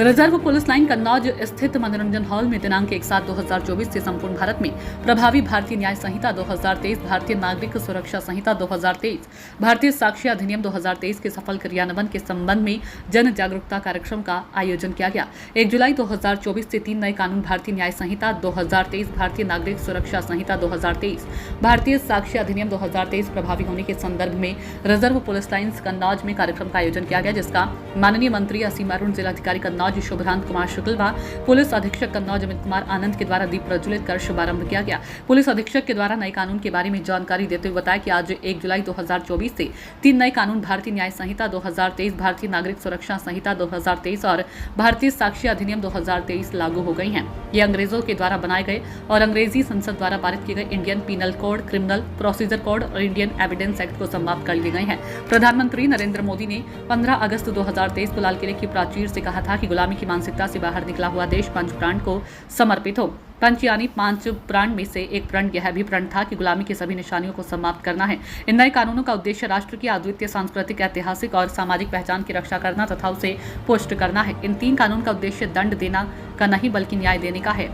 Reserve police line Kannauj स्थित मनोरंजन hall में दिनांक 1/7/2024 से संपूर्ण भारत में प्रभावी भारतीय न्याय संहिता 2023, भारतीय नागरिक सुरक्षा संहिता 2023, भारतीय साक्ष्य अधिनियम 2023 के सफल क्रियान्वयन के संबंध में जन जागरूकता कार्यक्रम का आयोजन किया गया। 1 जुलाई 2024 से 3 नए कानून भारतीय न्याय संहिता 2023, भारतीय नागरिक सुरक्षा संहिता 2023, भारतीय साक्ष्य अधिनियम 2023 प्रभावी होने के संदर्भ में रिजर्व पुलिस लाइन कन्नौज में कार्यक्रम का आयोजन किया गया, जिसका माननीय मंत्री असीम अरुण, जिलाधिकारी कन्नौज शुभ्रांत कुमार शुक्ल व पुलिस अधीक्षक कन्नौज अमित कुमार आनंद के द्वारा दीप प्रज्वलित कर शुभारंभ किया गया। पुलिस अधीक्षक के द्वारा नए कानून के बारे में जानकारी देते हुए बताया कि आज 1 जुलाई 2024 से 3 नए कानून भारतीय न्याय संहिता 2023, भारतीय नागरिक सुरक्षा संहिता 2023 और भारतीय साक्ष्य अधिनियम 2023 लागू हो गई हैं। ये अंग्रेजों के द्वारा बनाए गए और अंग्रेजी संसद द्वारा पारित किए गए Indian penal code, criminal procedure code और इंडियन एविडेंस एक्ट को समाप्त कर लिए गए हैं। प्रधानमंत्री नरेंद्र मोदी ने 15 अगस्त 2023 को लाल किले की प्राचीर से कहा था कि गुलामी की मानसिकता से बाहर निकला हुआ देश पंच प्राण को समर्पित हो। पंच यानी 5 प्राण में से एक प्रण यह भी प्रण था कि गुलामी की सभी निशानियों को समाप्त करना है। इन नए कानूनों का उद्देश्य राष्ट्र की अद्वितीय सांस्कृतिक, ऐतिहासिक और सामाजिक पहचान की रक्षा करना तथा उसे पुष्ट करना है। इन 3 कानून का उद्देश्य दंड देना का नहीं बल्कि न्याय देने का है।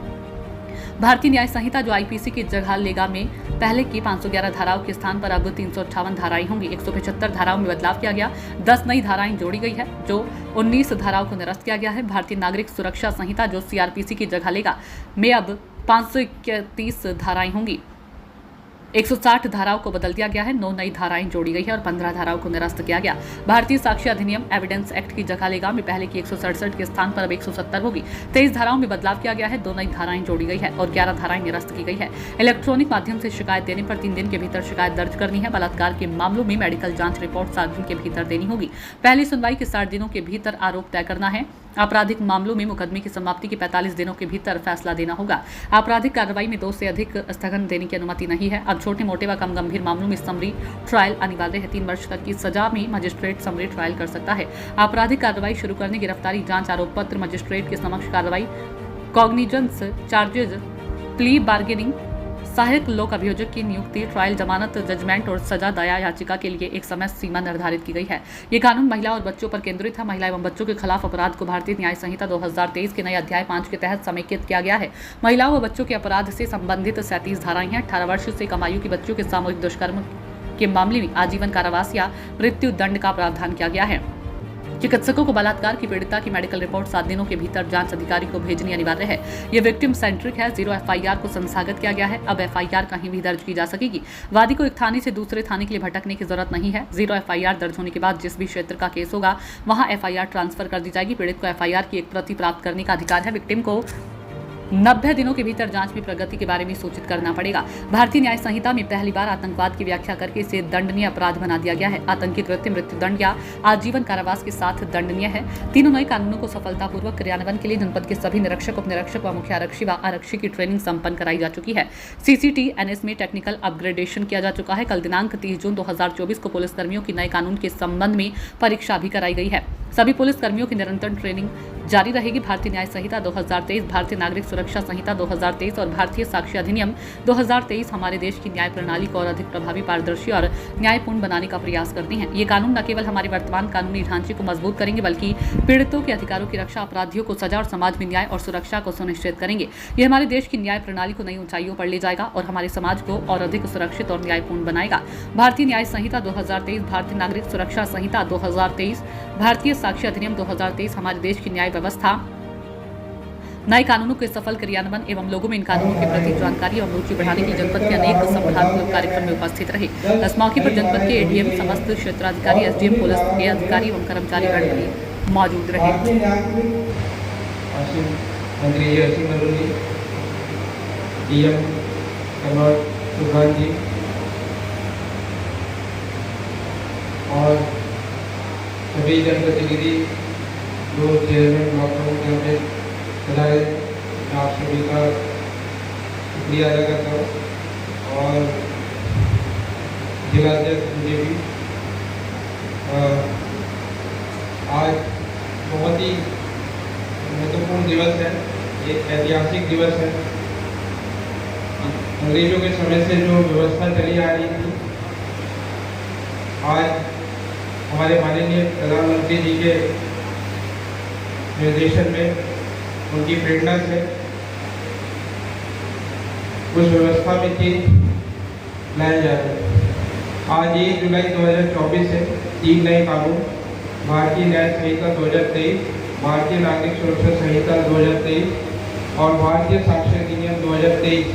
भारतीय न्याय संहिता जो आईपीसी की जगह लेगा में पहले की 511 धाराओं के स्थान पर अब 358 धाराएं होंगी। 175 धाराओं में बदलाव किया गया, 10 नई धाराएं जोड़ी गई है, जो 19 धाराओं को निरस्त किया गया है। भारतीय नागरिक सुरक्षा संहिता जो सीआरपीसी की जगह लेगा में अब 531 धाराएं होंगी। 160 धाराओं को बदल दिया गया है, 9 नई धाराएं जोड़ी गई है और 15 धाराओं को निरस्त किया गया। भारतीय साक्ष्य अधिनियम एविडेंस एक्ट की जगह लेगा में पहले की 167 के स्थान पर अब 170 होगी। 23 धाराओं में बदलाव किया गया है, 2 नई धाराएं जोड़ी गई है और 11 धाराएं निरस्त की गई है। इलेक्ट्रॉनिक माध्यम से शिकायत देने पर 3 दिन के भीतर शिकायत दर्ज करनी है। बलात्कार के मामलों में मेडिकल जांच रिपोर्ट 7 दिन के भीतर देनी होगी। पहली सुनवाई के 60 दिनों के भीतर आरोप तय करना है। आपराधिक मामलों में मुकदमे की समाप्ति के 45 दिनों के भीतर फैसला देना होगा। आपराधिक कार्रवाई में 2 से अधिक स्थगन देने की अनुमति नहीं है। अब छोटे मोटे व कम गंभीर मामलों में समरी ट्रायल अनिवार्य है। 3 वर्ष तक की सजा में मजिस्ट्रेट समरी ट्रायल कर सकता है। आपराधिक कार्रवाई शुरू करने, गिरफ्तारी, जांच, आरोप पत्र, मजिस्ट्रेट के समक्ष कार्रवाई, कॉग्निजेंस, चार्जेज, प्ली बार्गेनिंग, सहायक लोक अभियोजक की नियुक्ति, ट्रायल, जमानत, जजमेंट और सजा दया याचिका के लिए एक समय सीमा निर्धारित की गई है। ये कानून महिला और बच्चों पर केंद्रित है। महिला एवं बच्चों के खिलाफ अपराध को भारतीय न्याय संहिता 2023 के नए अध्याय 5 के तहत समेकित किया गया है। महिलाओं व बच्चों के अपराध से संबंधित 37 धाराएं हैं। 18 वर्ष से कम आयु के बच्चों के सामूहिक दुष्कर्म के मामले में आजीवन कारावास या मृत्यु दंड का प्रावधान किया गया है। चिकित्सकों को बलात्कार की पीड़िता की मेडिकल रिपोर्ट 7 दिनों के भीतर जांच अधिकारी को भेजनी अनिवार्य है। यह विक्टिम सेंट्रिक है। 0 एफआईआर को संस्थागत किया गया है। अब एफआईआर कहीं भी दर्ज की जा सकेगी। वादी को एक थाने से दूसरे थाने के लिए भटकने की जरूरत नहीं है। 0 एफआईआर दर्ज होने के बाद जिस भी क्षेत्र का केस होगा वहां एफआईआर ट्रांसफर कर दी जाएगी। पीड़ित को एफआईआर की एक प्रति प्राप्त करने का अधिकार है। विक्टिम को 90 दिनों के भीतर जांच में प्रगति के बारे में सूचित करना पड़ेगा। भारतीय न्याय संहिता में पहली बार आतंकवाद की व्याख्या करके इसे दंडनीय अपराध बना दिया गया है। आतंकी कृत्य मृत्युदंड या आजीवन कारावास के साथ दंडनीय है। तीनों नए कानूनों को सफलतापूर्वक क्रियान्वयन के लिए जनपद के सभी निरीक्षक, उप निरीक्षक व मुख्य आरक्षी व आरक्षी की ट्रेनिंग संपन्न कराई जा चुकी है। CCTNS में टेक्निकल अपग्रेडेशन किया जा चुका है। कल दिनांक 30 जून 2024 को पुलिस कर्मियों की नए कानून के संबंध में परीक्षा भी कराई गई है। सभी पुलिस कर्मियों की निरंतर ट्रेनिंग जारी रहेगी। भारतीय न्याय संहिता 2023, भारतीय नागरिक सुरक्षा संहिता 2023 और भारतीय साक्ष्य अधिनियम 2023 हमारे देश की न्याय प्रणाली को और अधिक प्रभावी, पारदर्शी और न्यायपूर्ण बनाने का प्रयास करते हैं। ये कानून न केवल हमारे वर्तमान कानूनी ढांचे को मजबूत करेंगे बल्कि पीड़ितों के अधिकारों की रक्षा, अपराधियों को सजा और समाज में न्याय और सुरक्षा को सुनिश्चित करेंगे। ये हमारे देश की न्याय प्रणाली को नई ऊंचाइयों पर ले जाएगा और हमारे समाज को और अधिक सुरक्षित और न्यायपूर्ण बनाएगा। भारतीय न्याय संहिता 2023, भारतीय नागरिक सुरक्षा संहिता 2023, भारतीय साक्ष्य अधिनियम 2023 हमारे देश की न्याय व्यवस्था, नए कानूनों के सफल क्रियान्वयन एवं लोगों में इन कानूनों के प्रति जानकारी और रुचि बढ़ाने के लिए जनपद के अनेक संभाग लोग कार्यक्रम में उपस्थित रहे। इस मौके पर जनपद के ADM, समस्त क्षेत्राधिकारी, SDM, पुलिस के अधिकारी एवं कर्मचारी गण भी मौजूद रहे। मंत्री असीम अरुण जी, DM कन्नौज शुभ्रांत जी और सभी जनप्रतिनिधि जो चेयरमैन ब्लॉक प्रमुख यहाँ पे चलाए, आप सभी का शुक्रिया अदा करता हूँ और जिलाध्यक्ष मुझे भी आज बहुत ही महत्वपूर्ण दिवस है। ये ऐतिहासिक दिवस है। अंग्रेजों के समय से जो व्यवस्था चली आ रही थी, आज हमारे माननीय प्रधानमंत्री जी के निर्देशन में, उनकी प्रेरणा से उस व्यवस्था में चेंज लाया जा रहा है। आज 1 जुलाई 2024 से 3 नए कानून, भारतीय न्याय संहिता 2023, भारतीय नागरिक सुरक्षा संहिता 2023 और भारतीय साक्ष्य अधिनियम 2023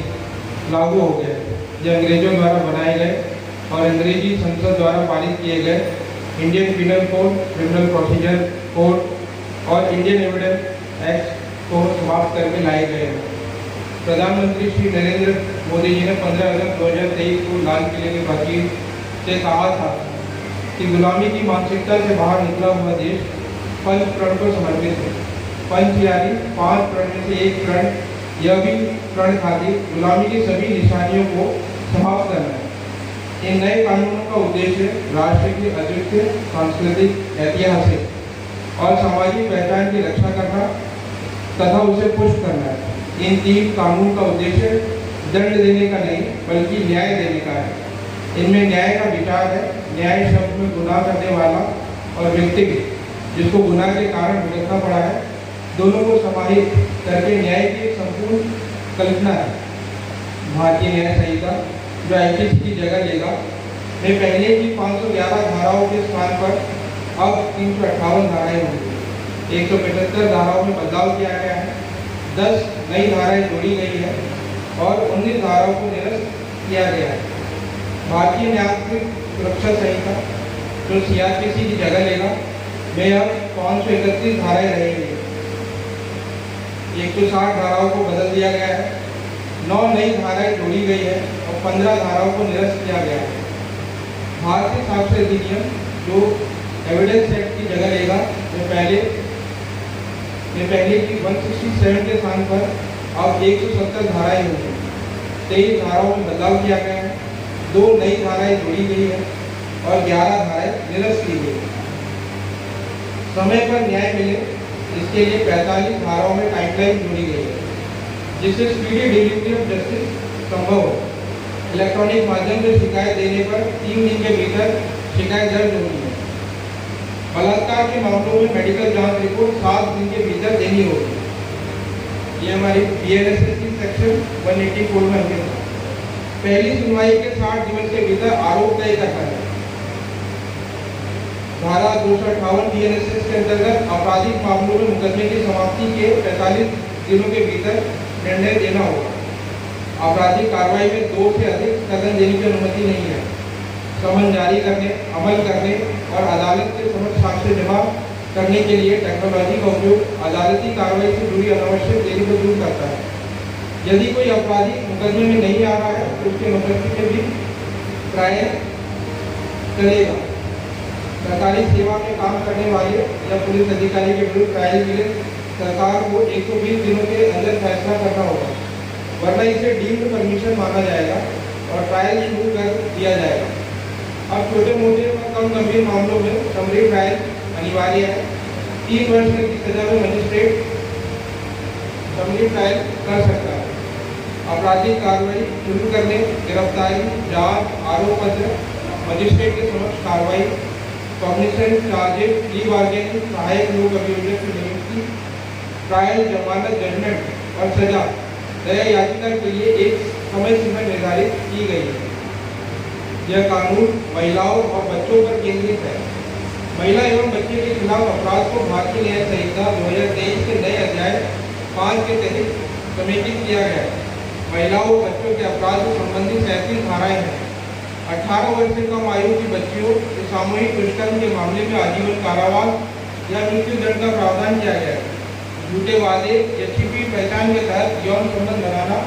लागू हो गए, जो अंग्रेजों द्वारा बनाए गए और अंग्रेजी संसद द्वारा पारित किए गए Indian penal code, criminal procedure code और इंडियन एविडेंस एक्ट को समाप्त करके लाए गए हैं। प्रधानमंत्री श्री नरेंद्र मोदी जी ने 15 अगस्त 2023 को लाल किले की प्राचीर से कहा था कि गुलामी की मानसिकता से बाहर निकला हुआ देश पंच प्रण को समर्पित है। पंच यानी 5 प्रण में से एक प्रण, यह भी प्रण था कि गुलामी की सभी निशानियों को समाप्त करना है। इन नए कानूनों का उद्देश्य राष्ट्र की अद्वितीय सांस्कृतिक, ऐतिहासिक और सामाजिक पहचान की रक्षा करना तथा उसे पुष्ट करना है। इन 3 कानून का उद्देश्य दंड देने का नहीं बल्कि न्याय देने का है। इनमें न्याय का विचार है। न्याय शब्द में गुनाह करने वाला और व्यक्ति जिसको गुनाह के कारण भुगतना पड़ा है, दोनों को समाहित करके न्याय की संपूर्ण कल्पना है। भारतीय न्याय संहिता जो IPC की जगह लेगा, में पहले की 511 धाराओं के स्थान पर अब 358 धाराएं होंगी। 175 धाराओं में बदलाव किया गया है, 10 नई धाराएं जोड़ी गई है और 19 धाराओं को निरस्त किया गया है। भारतीय नागरिक सुरक्षा संहिता जो CRPC की जगह लेगा, में अब 531 धाराएं रहेंगी। 160 धाराओं को बदल दिया गया है, 9 नई धाराएं जोड़ी गई है और 15 धाराओं को निरस्त किया गया है। भारतीय साक्ष्य अधिनियम जो एविडेंस एक्ट की जगह लेगा, में पहले की 167 के स्थान पर अब 170 धाराएं होंगी। 23 धाराओं में बदलाव किया गया है, 2 नई धाराएं जोड़ी गई है और 11 धाराएं निरस्त की गई है। समय पर न्याय मिले इसके लिए 45 धाराओं में टाइमलाइन जोड़ी गई है, जिससे स्पीडी डिलीवरी ऑफ जस्टिस संभव हो। इलेक्ट्रॉनिक माध्यम से शिकायत देने पर 3 दिन के भीतर शिकायत दर्ज होगी है। बलात्कार के मामलों में मेडिकल जांच रिपोर्ट 7 दिन के भीतर देनी होगी। ये हमारी BNSS की सेक्शन 184 में अंकित है। पहली सुनवाई के 60 दिवस के भीतर आरोप तय करना है। धारा 258 BNSS के अंतर्गत आपराधिक मामलों में मुकदमे की समाप्ति के 45 दिनों के भीतर निर्णय देना होगा। आपराधिक कार्रवाई में 2 से अधिक स्थगन देने की अनुमति नहीं है। समन जारी करने, अमल करने और अदालत के समक्ष साक्ष्य जमा करने के लिए टेक्नोलॉजी का उपयोग अदालती कार्रवाई से जुड़ी अनावश्यक देरी को दूर करता है। यदि कोई अपराधी मुकदमे में नहीं आ रहा है तो उसके मदद में भी ट्रायल चलेगा। सरकारी सेवा में काम करने वाले या पुलिस अधिकारी के विरुद्ध ट्रायल के लिए सरकार को 120 दिनों के अंदर फैसला करना होगा, वरना इसे डीम्ड परमिशन माना जाएगा और ट्रायल शुरू कर दिया जाएगा। अब छोटे मोटे और कम गंभीर मामलों में समरी ट्रायल अनिवार्य है। 3 वर्ष तक की सजा में मजिस्ट्रेट समरी ट्रायल कर सकता है। आपराधिक कार्रवाई शुरू करने, गिरफ्तारी, जांच, आरोप पत्र, मजिस्ट्रेट के समक्ष कार्रवाई, कॉग्निसेंट चार्जेस, प्ली बार्गेनिंग, सहायक लोक अभियोजक की नियुक्ति, ट्रायल, जमानत, जजमेंट और सजा दया याचिका के लिए एक समय सीमा निर्धारित की गई है। यह कानून महिलाओं और बच्चों पर केंद्रित है। महिला एवं बच्चे के खिलाफ अपराध को भारतीय न्याय संहिता 2023 के नए अध्याय 5 के तहत समेकित किया गया है। महिलाओं और बच्चों के अपराध से संबंधित 37 धाराएं हैं। 18 वर्ष से कम आयु की बच्चियों के सामूहिक दुष्कर्म के मामले में आजीवन कारावास या मृत्यु दंड का प्रावधान किया गया है। झूठे वादे या छिपी पहचान के तहत यौन संबंध बनाना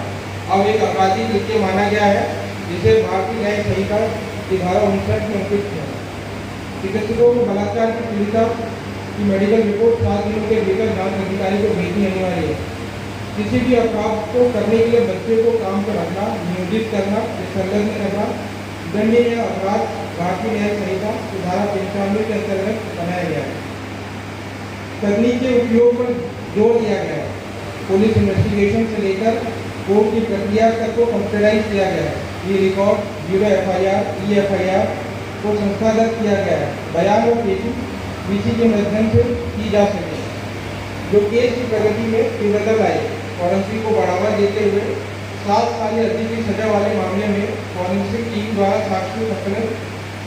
अब एक आपराधिक कृत्य माना गया है, जिसे भारतीय न्याय संहिता की धारा 59 में अंकित है। चिकित्सकों को बलात्कार की पीड़िता की मेडिकल रिपोर्ट 7 दिनों के भीतर जांच अधिकारी को भेजनी अनिवार्य है। किसी भी अपराध को करने के लिए बच्चे को काम पर रखना, नियोजित करना, संलग्न करना दंडनीय अपराध भारतीय न्याय संहिता की धारा 95 के अंतर्गत बनाया गया है। तकनीक के उपयोग पर जोर दिया गया है। पुलिस इन्वेस्टिगेशन से लेकर कोर्ट की प्रक्रिया तक को कंप्यूटराइज किया गया है। ये रिकॉर्ड, ब्यूरो FIR, EFIR को संस्थागत किया गया है। बयान और पेशी PC के माध्यम से की जा सके। जो केस की प्रगति में तीव्रता लाई। फॉरेंसिक को बढ़ावा देते हुए 7 साल या अधिक की सजा वाले मामले में फॉरेंसिक टीम द्वारा साक्ष्य संकलन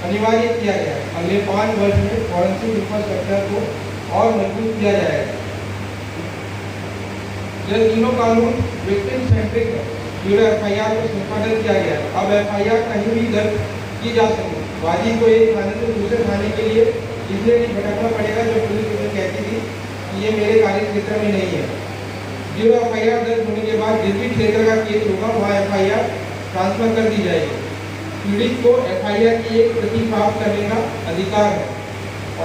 अनिवार्य किया गया है। अगले 5 वर्ष में फॉरेंसिक इंफ्रास्ट्रक्चर को और मजबूत किया जाएगा। यह तीनों कानून विक्टिम सेंट्रिक है। पूरे एफआईआर को संपादन किया गया है। अब एफआईआर कहीं भी दर्ज की जा सके। वादी को एक थाने से दूसरे थाने के लिए इसलिए नहीं भटकना पड़ेगा जो पुलिस उन्हें कहती थी कि ये मेरे कार्य क्षेत्र में नहीं है। जो एफआईआर दर्ज होने के बाद जिस भी क्षेत्र का केस होगा वहाँ एफआईआर ट्रांसफर कर दी जाएगी। पीड़ित को एफआईआर की एक प्रति प्राप्त करने का अधिकार है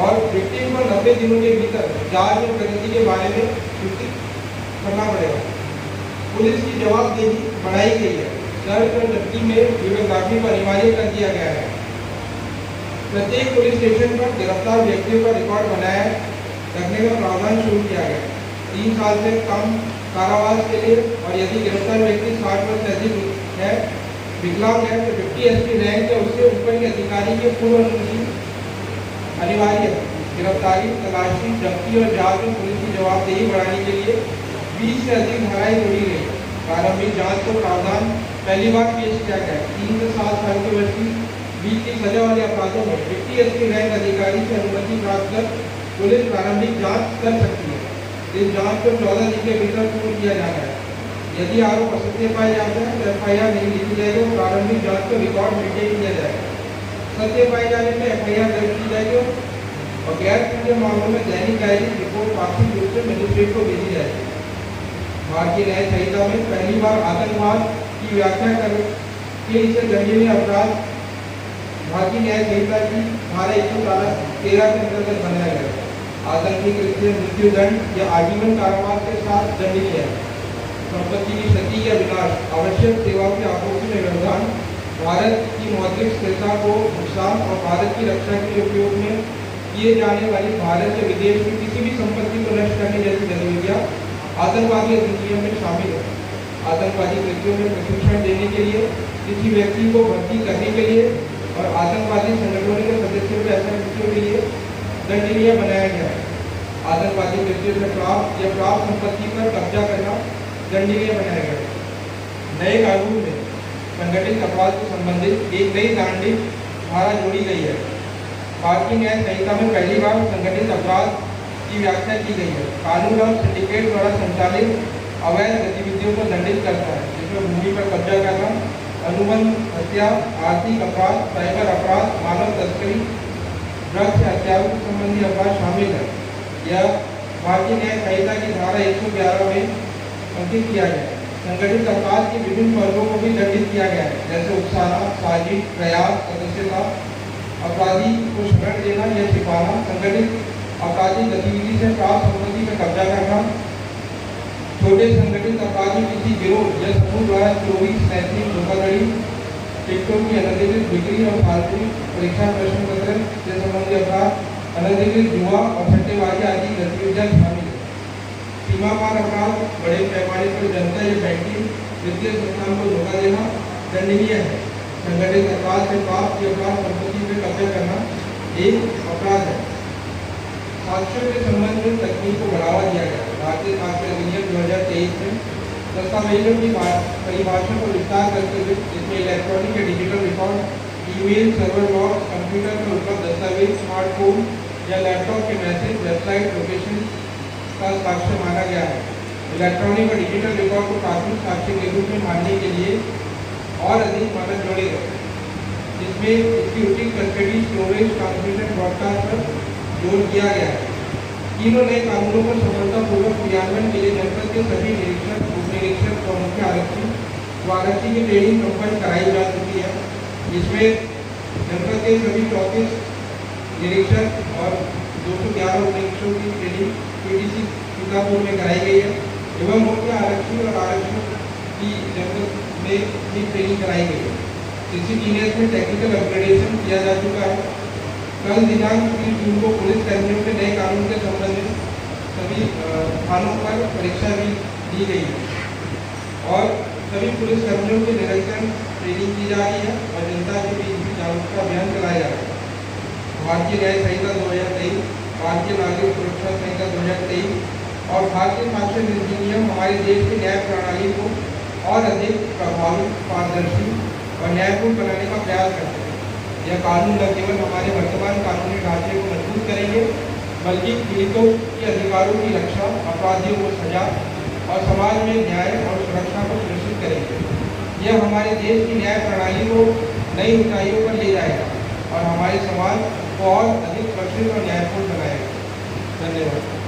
और विक्टिम को 90 दिनों के भीतर जांच में प्रगति के बारे में सूचित करना पड़ेगा। पुलिस की जवाबदेही बढ़ाई गई है। सर्च और जब्ती में वीडियोग्राफी को अनिवार्य कर दिया गया है। प्रत्येक पुलिस स्टेशन पर गिरफ्तार व्यक्तियों का रिकॉर्ड बनाया रखने का प्रावधान शुरू किया गया। 3 साल से कम कारावास के लिए और यदि गिरफ्तार व्यक्ति 60 वर्ष से अधिक है, विकलांग है, तो 50 SP रैंक या उससे ऊपर के अधिकारी की पूर्व अनुमति अनिवार्य है। गिरफ्तारी, तलाशी, जब्ती और जांच में पुलिस की जवाबदेही बढ़ाने के लिए 20 से अधिक धाराएं जोड़ी गई। प्रारंभिक जांच को प्रावधान पहली बार पेश किया गया है। 3 से 7 साल के बीच की सजा वाले अपराधों में 50 SP रैंक अधिकारी से अनुमति प्राप्त कर पुलिस प्रारंभिक जांच कर सकती है। इस जांच को 14 दिन के भीतर पूर्ण किया जाना है। यदि आरोप असत्य पाए जाते हैं तो एफआईआर नहीं लिखी जाएगी और प्रारंभिक जांच का रिकॉर्ड मेंटेन किया जाएगा। सत्य पाए जाने पर एफआईआर दर्ज की जाएगी और गैर संज्ञेय मामलों में दैनिक डायरी रिपोर्ट पाक्षिक रूप से मजिस्ट्रेट को भेजी जाएगी। भारतीय न्याय संहिता में पहली बार आतंकवाद की व्याख्या करके इसे दंडनीय अपराध भारतीय न्याय संहिता की धारा 113 के अंतर्गत बनाया गया है। आतंकी कृत्य मृत्युदंड या आजीवन कारावास के साथ दंडनीय है। संपत्ति की क्षति या विनाश, आवश्यक सेवाओं की आपूर्ति में व्यवधान, भारत की मौद्रिक स्थिरता को नुकसान और भारत की रक्षा के उपयोग में किए जाने वाली भारत या विदेश में किसी भी संपत्ति को नष्ट करने जैसी गतिविधियाँ आतंकवादी अधिनियम में शामिल है। आतंकवादी कृत्यों में प्रशिक्षण देने के लिए, किसी व्यक्ति को भर्ती करने के लिए और आतंकवादी संगठनों के सदस्यों के ऐसे कृत्यों के लिए दंडनीय बनाया गया है। आतंकवादी कृत्यों से प्राप्त या प्राप्त संपत्ति पर कब्जा करना दंडनीय बनाया गया है। नए कानून में संगठित अपराध से संबंधित एक नई दंडिक धारा जोड़ी गई है। भारतीय न्याय संहिता में पहली बार संगठित अपराध की व्याख्या की गई है। कानून और सिंडिकेट द्वारा संचालित अवैध गतिविधियों को दंडित करता है, जिसमें भूमि पर कब्जा करना, अनुबंध हत्या, आर्थिक अपराध, साइबर अपराध, मानव तस्करी, ड्रग्स या हत्यारों से संबंधी अपराध शामिल है। यह भारतीय न्याय संहिता की धारा 111 में अंकित किया गया है। संगठित अपराध के विभिन्न वर्गों को भी दंडित किया गया है, जैसे उकसाना, साजिश, प्रयास, सदस्यता, अपराधी को शरण देना या छिपाना, संगठित आपराधिक गतिविधि से प्राप्त संपत्ति में कब्जा करना, छोटे संगठित अपराधी किसी गिरोह या समूह द्वारा चोरी, स्नैचिंग, धोखाधड़ी, टिकटों की अनधिकृत बिक्री और फालतू परीक्षा प्रश्न पत्र से संबंधित अपराध, अनधिकृत जुआ और सट्टेबाजी आदि गतिविधियां शामिल है। सीमा पार अपराध, बड़े पैमाने पर जनता या बैंकिंग वित्तीय संस्थान को धोखा देना दंडनीय है। संगठित अपराध से प्राप्त या प्राप्त संपत्ति में कब्जा करना एक अपराध है। साक्ष्यों के संबंध में तकनीक को बढ़ावा दिया गया। भारतीय साक्ष्य अधिनियम 2023 में दस्तावेजों की परिभाषा को विस्तार करते हुए इसमें इलेक्ट्रॉनिक या digital record, email, server log, computer पर उपलब्ध दस्तावेज, स्मार्टफोन या लैपटॉप के मैसेज, वेबसाइट, लोकेशन का साक्ष्य माना गया है। इलेक्ट्रॉनिक और डिजिटल रिकॉर्ड को प्राथमिक साक्ष्य के रूप में मानने के लिए और अधिक मानक जोड़े गए, जिसमें इसकी उचित कस्टडी, स्टोरेज, ट्रांसमिशन, ब्रॉडकास्ट पर जोर किया गया है। तीनों नए कानूनों पर सफलतापूर्वक क्रियान्वयन के लिए जनपद के सभी निरीक्षक, उप निरीक्षक और मुख्य आरक्षी व आरक्षी की ट्रेनिंग संपन्न कराई जा चुकी है, जिसमें जनपद के सभी 34 निरीक्षक और 211 उप निरीक्षकों की ट्रेनिंग पीटीसी सीतापुर में कराई गई है एवं मुख्य आरक्षी और आरक्षक की जनपद में भी ट्रेनिंग कराई गई है। CCTNS में टेक्निकल अपग्रेडेशन किया जा चुका है। कल दिनांक 3 जून को पुलिस कर्मियों के नए कानून के संबंधित सभी थानों पर परीक्षा भी दी गई है और सभी पुलिस कर्मियों की निरंतर ट्रेनिंग की जा रही है और जनता के बीच भी जागरूकता अभियान चलाया जा रहा है। भारतीय न्याय संहिता 2023, भारतीय नागरिक सुरक्षा संहिता 2023 और भारतीय साक्ष्य अधिनियम हमारे देश की न्याय प्रणाली को और अधिक प्रभावी, पारदर्शी और न्यायपूर्ण बनाने का प्रयास करते हैं। यह कानून न केवल हमारे वर्तमान कानूनी ढांचे को मजबूत करेंगे, बल्कि पीड़ितों के अधिकारों की रक्षा, अपराधियों को सजा और समाज में न्याय और सुरक्षा को सुनिश्चित करेंगे। यह हमारे देश की न्याय प्रणाली को नई ऊंचाइयों पर ले जाएगा और हमारे समाज को और अधिक सुरक्षित और न्यायपूर्ण बनाएगा। धन्यवाद।